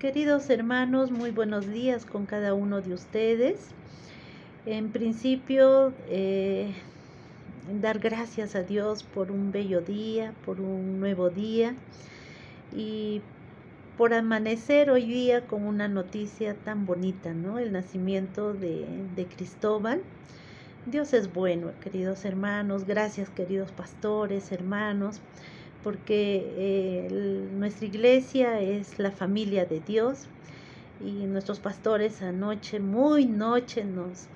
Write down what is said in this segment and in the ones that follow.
Queridos hermanos, muy buenos días con cada uno de ustedes. En principio, dar gracias a Dios por un bello día, por un nuevo día y por amanecer hoy día con una noticia tan bonita, ¿no? El nacimiento de Cristóbal. Dios es bueno, queridos hermanos. Gracias, queridos pastores, hermanos, porque nuestra iglesia es la familia de Dios y nuestros pastores anoche, muy noche, nos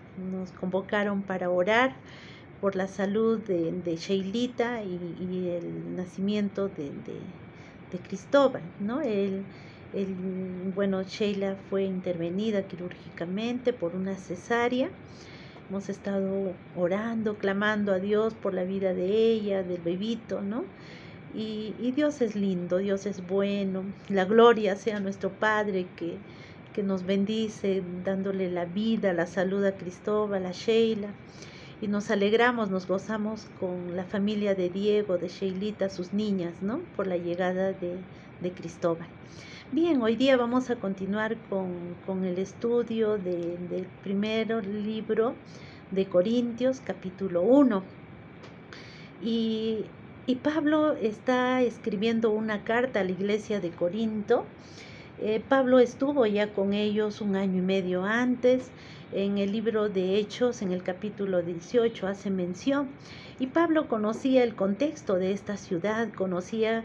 convocaron para orar por la salud de Sheilita y el nacimiento de Cristóbal, ¿no? Bueno, Sheila fue intervenida quirúrgicamente por una cesárea. Hemos estado orando, clamando a Dios por la vida de ella, del bebito, ¿no? Y Dios es lindo, Dios es bueno. La gloria sea nuestro Padre que nos bendice dándole la vida, la salud a Cristóbal, a Sheila. Y nos alegramos, nos gozamos con la familia de Diego, de Sheilita, sus niñas, ¿no? Por la llegada de Cristóbal. Bien, hoy día vamos a continuar con el estudio del primer libro de Corintios, capítulo 1. Y Pablo está escribiendo una carta a la iglesia de Corinto. Pablo estuvo ya con ellos 1 año y medio antes. En el libro de Hechos, en el capítulo 18, hace mención. Y Pablo conocía el contexto de esta ciudad, conocía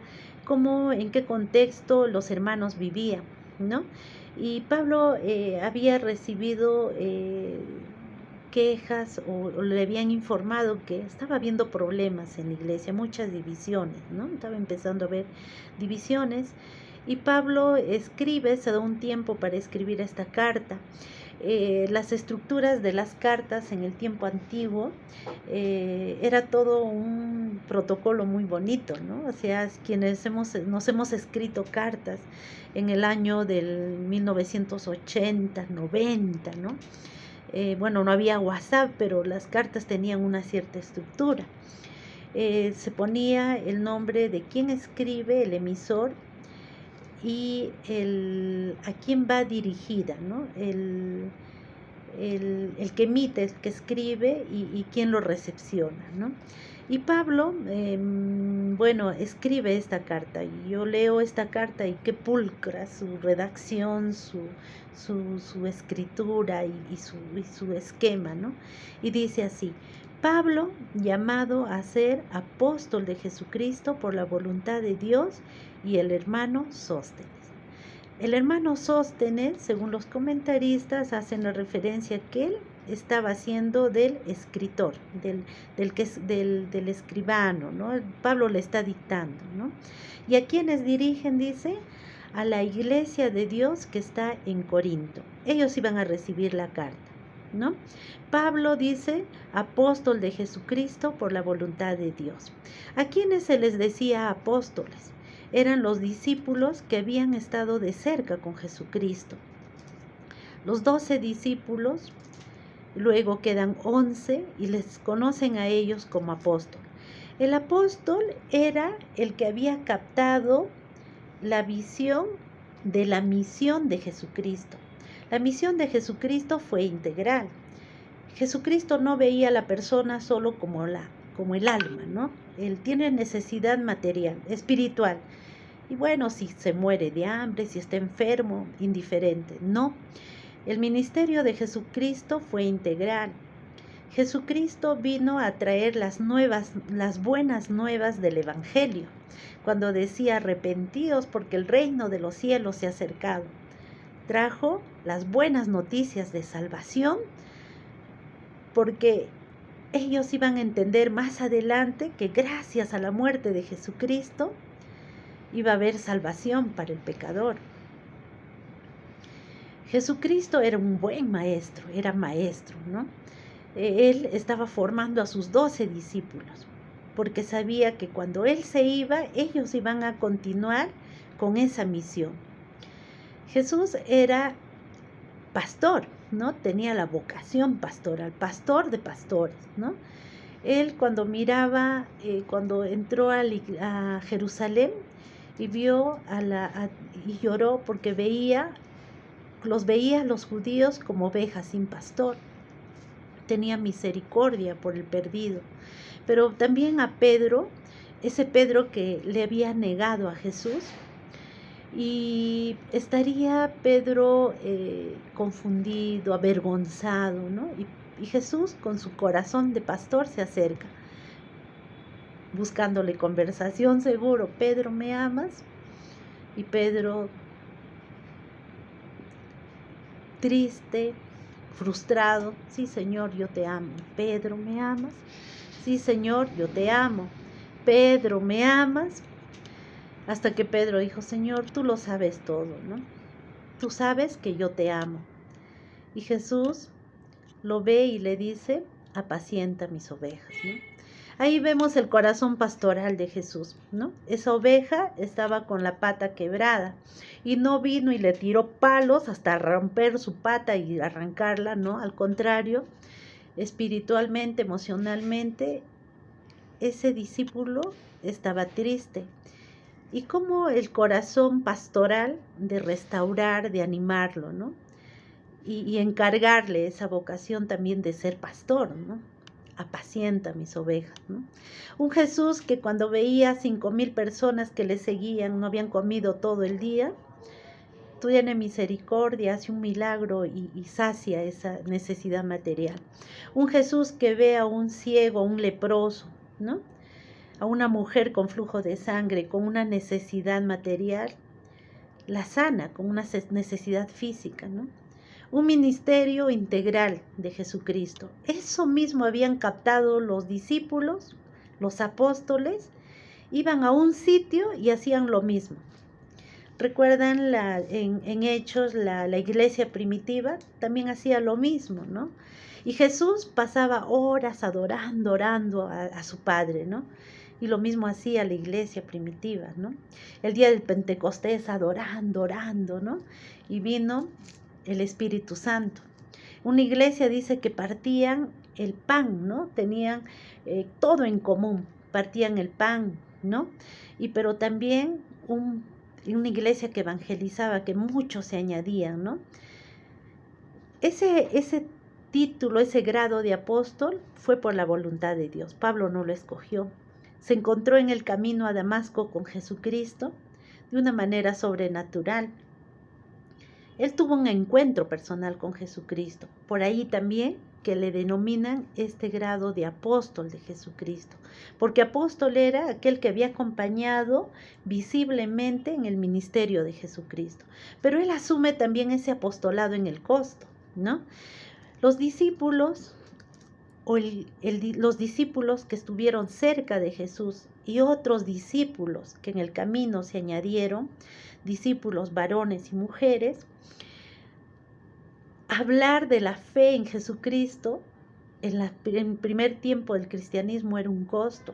en qué contexto los hermanos vivían, ¿no? Y Pablo había recibido quejas o le habían informado que estaba habiendo problemas en la iglesia, muchas divisiones, ¿no? Estaba empezando a haber divisiones y Pablo se da un tiempo para escribir esta carta. Las estructuras de las cartas en el tiempo antiguo era todo un protocolo muy bonito, ¿no? O sea, quienes nos hemos escrito cartas en el año del 1980, 90, ¿no? Bueno, no había WhatsApp, pero las cartas tenían una cierta estructura. Se ponía el nombre de quien escribe, el emisor, y a quién va dirigida, ¿no? El que emite, el que escribe y quién lo recepciona, ¿no? Y Pablo, escribe esta carta, y yo leo esta carta y qué pulcra su redacción, su escritura y su esquema, ¿no? Y dice así: Pablo, llamado a ser apóstol de Jesucristo por la voluntad de Dios, y el hermano Sóstenes. El hermano Sóstenes, según los comentaristas, hacen la referencia que él estaba haciendo del escritor, del escribano, ¿no? Pablo le está dictando, ¿no? ¿Y a quiénes dirigen? Dice, a la iglesia de Dios que está en Corinto. Ellos iban a recibir la carta, ¿no? Pablo dice, apóstol de Jesucristo por la voluntad de Dios. ¿A quiénes se les decía apóstoles? Eran los discípulos que habían estado de cerca con Jesucristo. Los 12 discípulos, luego quedan 11 y les conocen a ellos como apóstol. El apóstol era el que había captado la visión de la misión de Jesucristo. La misión de Jesucristo fue integral. Jesucristo no veía a la persona solo como el alma, ¿no? Él tiene necesidad material, espiritual. Y bueno, si se muere de hambre, si está enfermo, indiferente. No, el ministerio de Jesucristo fue integral. Jesucristo vino a traer las buenas nuevas del Evangelio, cuando decía arrepentíos porque el reino de los cielos se ha acercado. Trajo las buenas noticias de salvación porque ellos iban a entender más adelante que gracias a la muerte de Jesucristo iba a haber salvación para el pecador. Jesucristo era un buen maestro, era maestro, ¿no? Él estaba formando a sus 12 discípulos, porque sabía que cuando él se iba, ellos iban a continuar con esa misión. Jesús era pastor, ¿no? Tenía la vocación pastoral, pastor de pastores, ¿no? Él cuando miraba, cuando entró a Jerusalén, y y lloró porque los veía los judíos como ovejas sin pastor. Tenía misericordia por el perdido. Pero también a Pedro, ese Pedro que le había negado a Jesús, y estaría Pedro confundido, avergonzado, ¿no? Y Jesús, con su corazón de pastor, se acerca, buscándole conversación seguro. Pedro, ¿me amas? Y Pedro, triste, frustrado, sí, Señor, yo te amo. Pedro, ¿me amas? Sí, Señor, yo te amo. Pedro, ¿me amas? Hasta que Pedro dijo, Señor, tú lo sabes todo, ¿no? Tú sabes que yo te amo. Y Jesús lo ve y le dice, apacienta mis ovejas, ¿no? Ahí vemos el corazón pastoral de Jesús, ¿no? Esa oveja estaba con la pata quebrada y no vino y le tiró palos hasta romper su pata y arrancarla, ¿no? Al contrario, espiritualmente, emocionalmente, ese discípulo estaba triste. Y como el corazón pastoral de restaurar, de animarlo, ¿no? Y encargarle esa vocación también de ser pastor, ¿no? Apacienta mis ovejas, ¿no? Un Jesús que cuando veía 5,000 personas que le seguían, no habían comido todo el día, tiene misericordia, hace un milagro y sacia esa necesidad material. Un Jesús que ve a un ciego, a un leproso, ¿no? A una mujer con flujo de sangre, con una necesidad material, la sana, con una necesidad física, ¿no? Un ministerio integral de Jesucristo. Eso mismo habían captado los discípulos, los apóstoles, iban a un sitio y hacían lo mismo. Recuerdan en Hechos, la iglesia primitiva también hacía lo mismo, ¿no? Y Jesús pasaba horas adorando, orando a su Padre, ¿no? Y lo mismo hacía la iglesia primitiva, ¿no? El día del Pentecostés adorando, orando, ¿no? Y vino el Espíritu Santo. Una iglesia dice que partían el pan, ¿no? Tenían todo en común, partían el pan, ¿no? Pero también una iglesia que evangelizaba, que muchos se añadían, ¿no? Ese título, ese grado de apóstol fue por la voluntad de Dios. Pablo no lo escogió. Se encontró en el camino a Damasco con Jesucristo de una manera sobrenatural. Él tuvo un encuentro personal con Jesucristo. Por ahí también que le denominan este grado de apóstol de Jesucristo. Porque apóstol era aquel que había acompañado visiblemente en el ministerio de Jesucristo. Pero él asume también ese apostolado en el costo, ¿no? Los discípulos los discípulos que estuvieron cerca de Jesús y otros discípulos que en el camino se añadieron, discípulos varones y mujeres, hablar de la fe en Jesucristo en primer tiempo del cristianismo era un costo.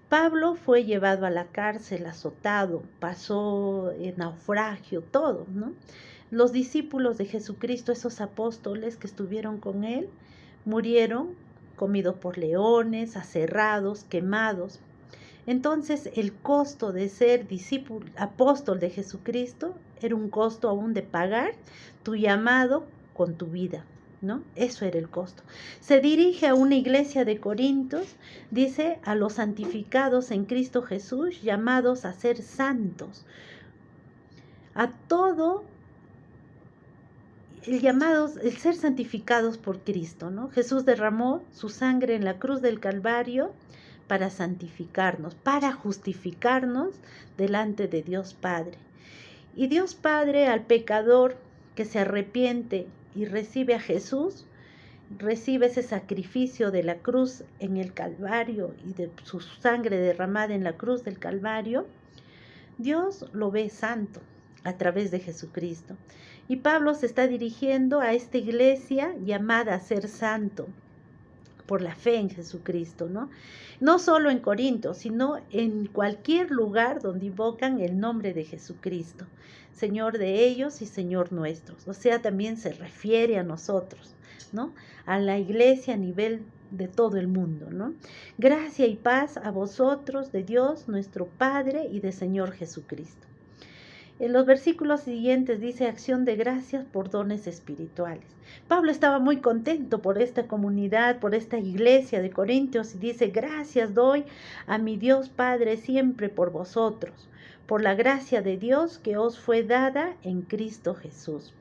Pablo fue llevado a la cárcel, azotado, pasó naufragio, todo, ¿no? Los discípulos de Jesucristo, esos apóstoles que estuvieron con él, murieron comidos por leones, aserrados, quemados. Entonces el costo de ser apóstol de Jesucristo era un costo aún de pagar tu llamado con tu vida, ¿no? Eso era el costo. Se dirige a una iglesia de Corintios, dice, a los santificados en Cristo Jesús, llamados a ser santos. A todo el ser santificados por Cristo, ¿no? Jesús derramó su sangre en la cruz del Calvario para santificarnos, para justificarnos delante de Dios Padre. Y Dios Padre al pecador que se arrepiente y recibe a Jesús, recibe ese sacrificio de la cruz en el Calvario y de su sangre derramada en la cruz del Calvario, Dios lo ve santo a través de Jesucristo. Y Pablo se está dirigiendo a esta iglesia llamada a ser santo por la fe en Jesucristo, ¿no? No solo en Corinto, sino en cualquier lugar donde invocan el nombre de Jesucristo, Señor de ellos y Señor nuestros. O sea, también se refiere a nosotros, ¿no? A la iglesia a nivel de todo el mundo, ¿no? Gracia y paz a vosotros de Dios nuestro Padre y de Señor Jesucristo. En los versículos siguientes dice acción de gracias por dones espirituales. Pablo estaba muy contento por esta comunidad, por esta iglesia de Corintios, y dice, gracias doy a mi Dios Padre siempre por vosotros, por la gracia de Dios que os fue dada en Cristo Jesús.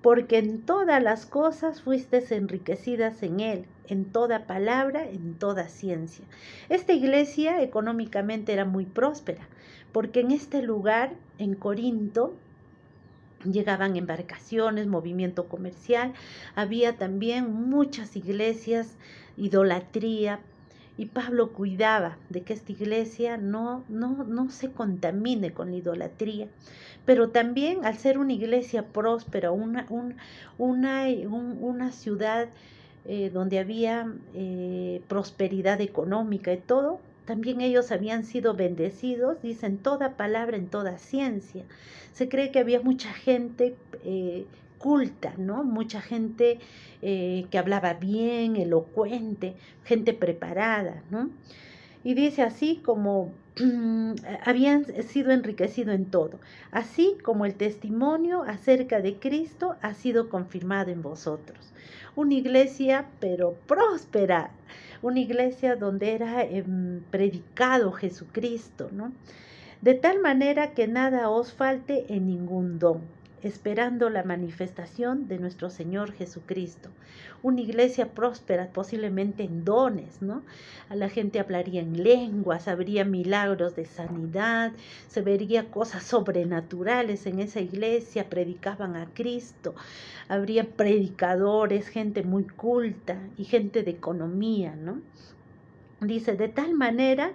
Porque en todas las cosas fuisteis enriquecidas en Él, en toda palabra, en toda ciencia. Esta iglesia económicamente era muy próspera, porque en este lugar, en Corinto, llegaban embarcaciones, movimiento comercial, había también muchas iglesias, idolatría, y Pablo cuidaba de que esta iglesia no se contamine con la idolatría, pero también al ser una iglesia próspera, una ciudad donde había prosperidad económica y todo, también ellos habían sido bendecidos, dicen toda palabra en toda ciencia. Se cree que había mucha gente culta, ¿no? Mucha gente que hablaba bien, elocuente, gente preparada, ¿no? Y dice así como habían sido enriquecidos en todo, así como el testimonio acerca de Cristo ha sido confirmado en vosotros. Una iglesia pero próspera, una iglesia donde era predicado Jesucristo, ¿no? De tal manera que nada os falte en ningún don, esperando la manifestación de nuestro Señor Jesucristo. Una iglesia próspera, posiblemente en dones, ¿no? A la gente hablaría en lenguas, habría milagros de sanidad, se vería cosas sobrenaturales en esa iglesia, predicaban a Cristo, habría predicadores, gente muy culta y gente de economía, ¿no? Dice, de tal manera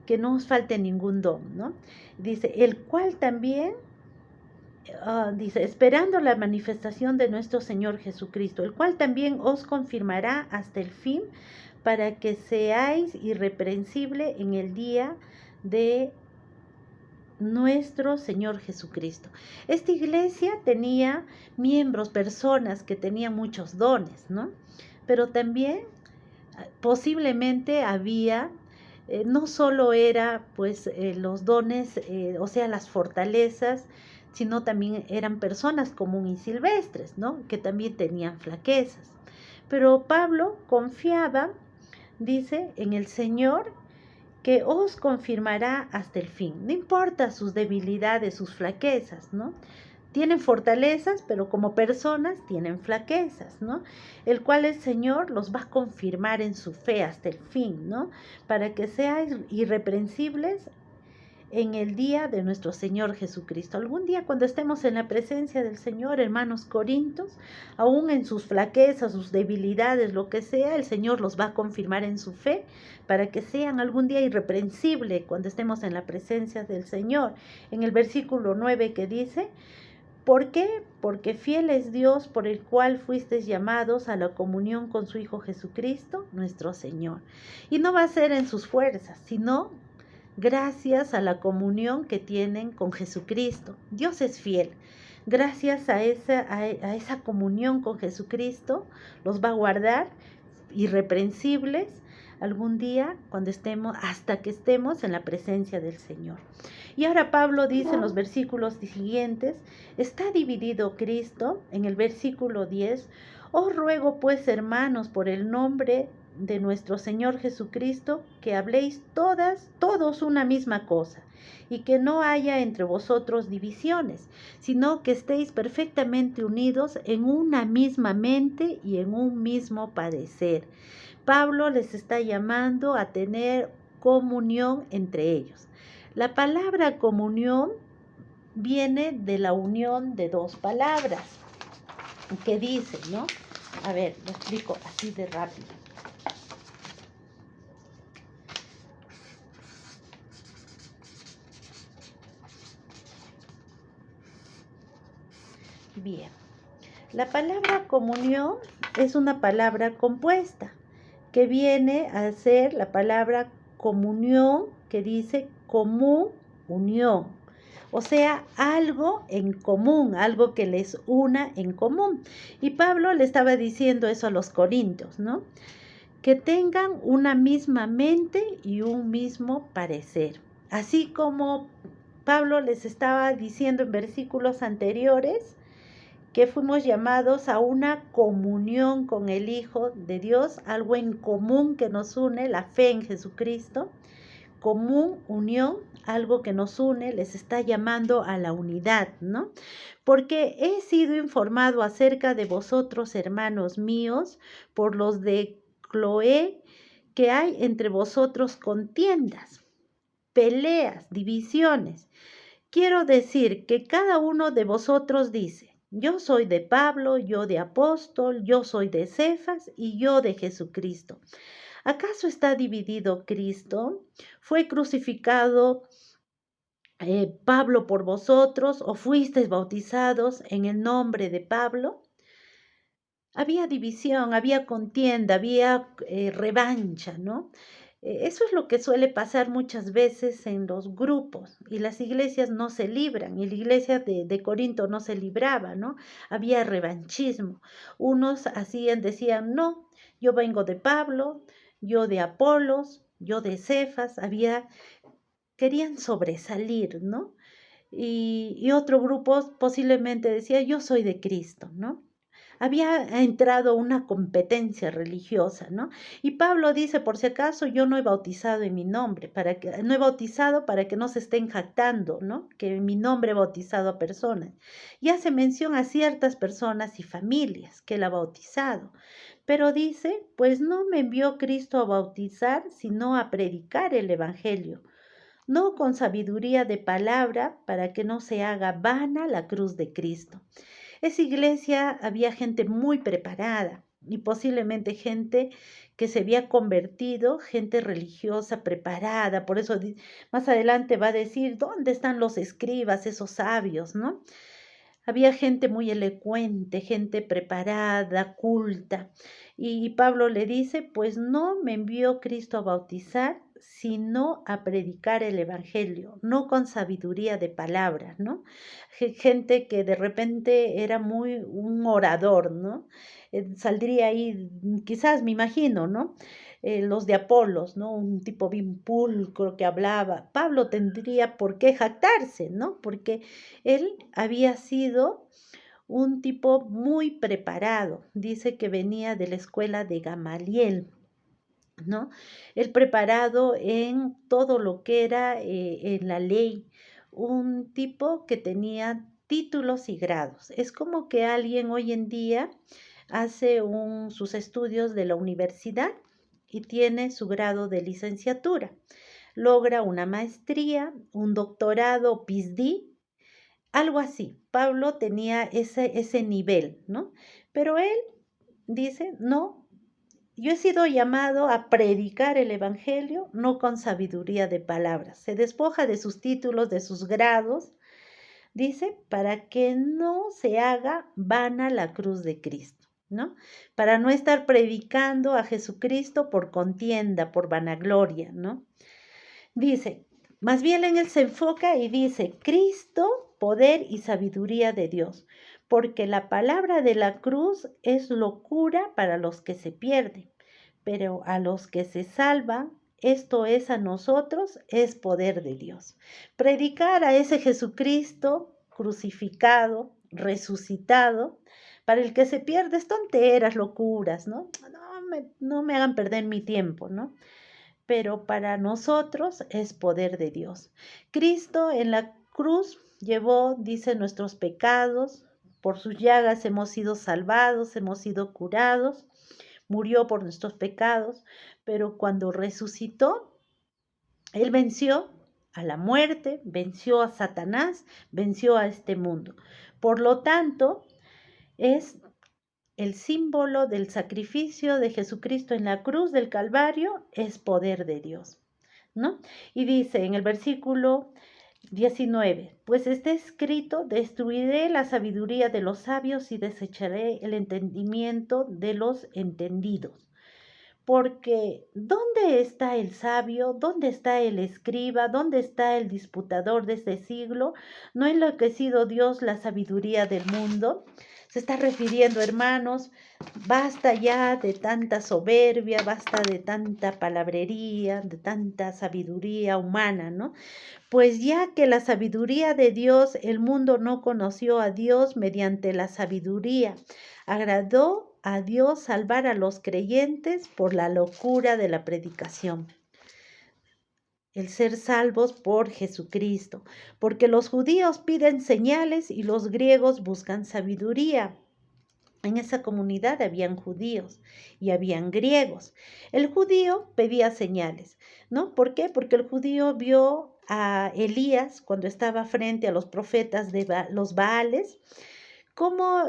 que no os falte ningún don, ¿no? Dice, el cual también, dice, esperando la manifestación de nuestro Señor Jesucristo, el cual también os confirmará hasta el fin, para que seáis irreprensible en el día de nuestro Señor Jesucristo. Esta iglesia tenía miembros, personas que tenían muchos dones, ¿no? Pero también posiblemente había no solo era pues los dones, o sea, las fortalezas, sino también eran personas comunes y silvestres, ¿no? Que también tenían flaquezas. Pero Pablo confiaba, dice, en el Señor, que os confirmará hasta el fin. No importa sus debilidades, sus flaquezas, ¿no? Tienen fortalezas, pero como personas tienen flaquezas, ¿no? El cual el Señor los va a confirmar en su fe hasta el fin, ¿no? Para que seáis irreprensibles en el día de nuestro Señor Jesucristo. Algún día cuando estemos en la presencia del Señor, hermanos corintios, aún en sus flaquezas, sus debilidades, lo que sea, el Señor los va a confirmar en su fe para que sean algún día irreprensibles cuando estemos en la presencia del Señor. En el versículo 9 que dice, ¿por qué? Porque fiel es Dios por el cual fuisteis llamados a la comunión con su Hijo Jesucristo, nuestro Señor. Y no va a ser en sus fuerzas, sino gracias a la comunión que tienen con Jesucristo. Dios es fiel. Gracias a esa comunión con Jesucristo, los va a guardar irreprensibles algún día cuando estemos, hasta que estemos en la presencia del Señor. Y ahora Pablo dice en los versículos siguientes, está dividido Cristo, en el versículo 10, os ruego pues, hermanos, por el nombre de nuestro Señor Jesucristo, que habléis todos una misma cosa, y que no haya entre vosotros divisiones, sino que estéis perfectamente unidos en una misma mente y en un mismo padecer. Pablo les está llamando a tener comunión entre ellos. La palabra comunión viene de la unión de dos palabras, que dice, ¿no? A ver, lo explico así de rápido. Bien, la palabra comunión es una palabra compuesta que viene a ser la palabra comunión, que dice común, unión. O sea, algo en común, algo que les una en común. Y Pablo le estaba diciendo eso a los corintios, ¿no? que tengan una misma mente y un mismo parecer. Así como Pablo les estaba diciendo en versículos anteriores, que fuimos llamados a una comunión con el Hijo de Dios, algo en común que nos une, la fe en Jesucristo, común, unión, algo que nos une, les está llamando a la unidad, ¿no? Porque he sido informado acerca de vosotros, hermanos míos, por los de Cloé, que hay entre vosotros contiendas, peleas, divisiones. Quiero decir que cada uno de vosotros dice: yo soy de Pablo, yo de apóstol, yo soy de Cefas y yo de Jesucristo. ¿Acaso está dividido Cristo? ¿Fue crucificado Pablo por vosotros o fuisteis bautizados en el nombre de Pablo? Había división, había contienda, había revancha, ¿no? Eso es lo que suele pasar muchas veces en los grupos y las iglesias no se libran, y la iglesia de Corinto no se libraba, ¿no? Había revanchismo. Unos decían, no, yo vengo de Pablo, yo de Apolos, yo de Cefas, querían sobresalir, ¿no? Y otro grupo posiblemente decía, yo soy de Cristo, ¿no? Había entrado una competencia religiosa, ¿no? Y Pablo dice, por si acaso, yo no he bautizado en mi nombre, no he bautizado para que no se estén jactando, ¿no? Que en mi nombre he bautizado a personas. Y hace mención a ciertas personas y familias que él ha bautizado. Pero dice, pues no me envió Cristo a bautizar, sino a predicar el evangelio, no con sabiduría de palabra, para que no se haga vana la cruz de Cristo. Esa iglesia había gente muy preparada y posiblemente gente que se había convertido, gente religiosa preparada. Por eso más adelante va a decir, ¿dónde están los escribas, esos sabios, no? Había gente muy elocuente, gente preparada, culta. Y Pablo le dice, pues no me envió Cristo a bautizar, sino a predicar el evangelio, no con sabiduría de palabras, ¿no? Gente que de repente era muy un orador, ¿no? Saldría ahí, quizás me imagino, ¿no? Los de Apolos, ¿no? Un tipo bien pulcro que hablaba. Pablo tendría por qué jactarse, ¿no? Porque él había sido un tipo muy preparado. Dice que venía de la escuela de Gamaliel, ¿no? Él preparado en todo lo que era en la ley. Un tipo que tenía títulos y grados. Es como que alguien hoy en día hace sus estudios de la universidad y tiene su grado de licenciatura. Logra una maestría, un doctorado, PhD, algo así. Pablo tenía ese nivel, ¿no? Pero él dice, no, yo he sido llamado a predicar el evangelio, no con sabiduría de palabras. Se despoja de sus títulos, de sus grados, dice, para que no se haga vana la cruz de Cristo, ¿no? Para no estar predicando a Jesucristo por contienda, por vanagloria, ¿no? Dice, más bien en él se enfoca y dice, Cristo, poder y sabiduría de Dios, porque la palabra de la cruz es locura para los que se pierden, pero a los que se salvan, esto es a nosotros, es poder de Dios. Predicar a ese Jesucristo crucificado, resucitado, para el que se pierde es tonteras, locuras, ¿no? No me hagan perder mi tiempo, ¿no? Pero para nosotros es poder de Dios. Cristo en la cruz llevó, dice, nuestros pecados, por sus llagas hemos sido salvados, hemos sido curados, murió por nuestros pecados, pero cuando resucitó, Él venció a la muerte, venció a Satanás, venció a este mundo. Por lo tanto, es el símbolo del sacrificio de Jesucristo en la cruz del Calvario, es poder de Dios, ¿no? Y dice en el versículo 19, pues está escrito, destruiré la sabiduría de los sabios y desecharé el entendimiento de los entendidos. Porque ¿dónde está el sabio? ¿Dónde está el escriba? ¿Dónde está el disputador de este siglo? ¿No ha enloquecido Dios la sabiduría del mundo? Se está refiriendo, hermanos, basta ya de tanta soberbia, basta de tanta palabrería, de tanta sabiduría humana, ¿no? Pues ya que la sabiduría de Dios, el mundo no conoció a Dios mediante la sabiduría. Agradó a Dios salvar a los creyentes por la locura de la predicación. El ser salvos por Jesucristo, porque los judíos piden señales y los griegos buscan sabiduría. En esa comunidad habían judíos y habían griegos. El judío pedía señales, ¿no? ¿Por qué? Porque el judío vio a Elías cuando estaba frente a los profetas de los Baales, cómo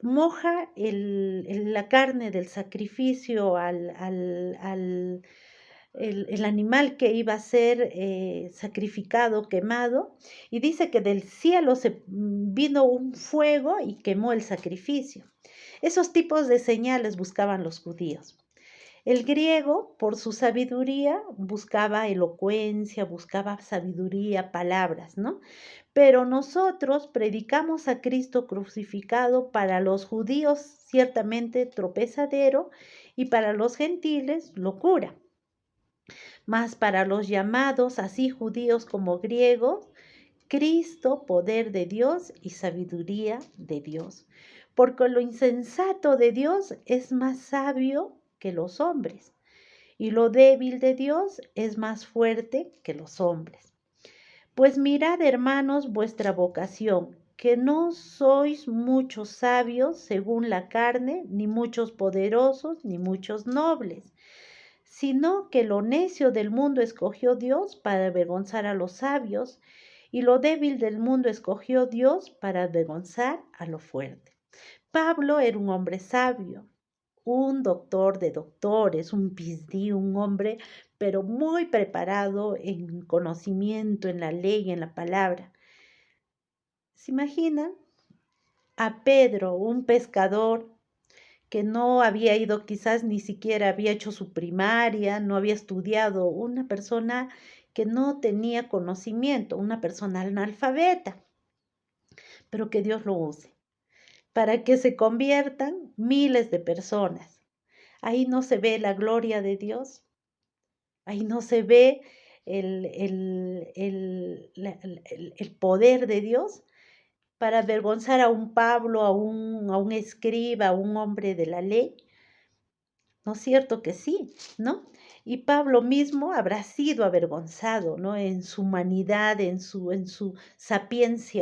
moja la carne del sacrificio el animal que iba a ser sacrificado, quemado, y dice que del cielo vino un fuego y quemó el sacrificio. Esos tipos de señales buscaban los judíos. El griego, por su sabiduría, buscaba elocuencia, buscaba sabiduría, palabras, ¿no? Pero nosotros predicamos a Cristo crucificado, para los judíos ciertamente tropezadero y para los gentiles locura. Mas para los llamados, así judíos como griegos, Cristo, poder de Dios y sabiduría de Dios. Porque lo insensato de Dios es más sabio que los hombres, y lo débil de Dios es más fuerte que los hombres. Pues mirad, hermanos, vuestra vocación, que no sois muchos sabios según la carne, ni muchos poderosos, ni muchos nobles, sino que lo necio del mundo escogió Dios para avergonzar a los sabios, y lo débil del mundo escogió Dios para avergonzar a lo fuerte. Pablo era un hombre sabio, un doctor de doctores, un PhD, un hombre, pero muy preparado en conocimiento, en la ley, en la palabra. ¿Se imaginan? A Pedro, un pescador que no había ido, quizás ni siquiera había hecho su primaria, no había estudiado, una persona que no tenía conocimiento, una persona analfabeta, pero que Dios lo use para que se conviertan miles de personas. Ahí no se ve la gloria de Dios, ahí no se ve el poder de Dios para avergonzar a un Pablo, a un escriba, a un hombre de la ley. ¿No es cierto que sí, no? Y Pablo mismo habrá sido avergonzado, ¿no? En su humanidad, en su sapiencia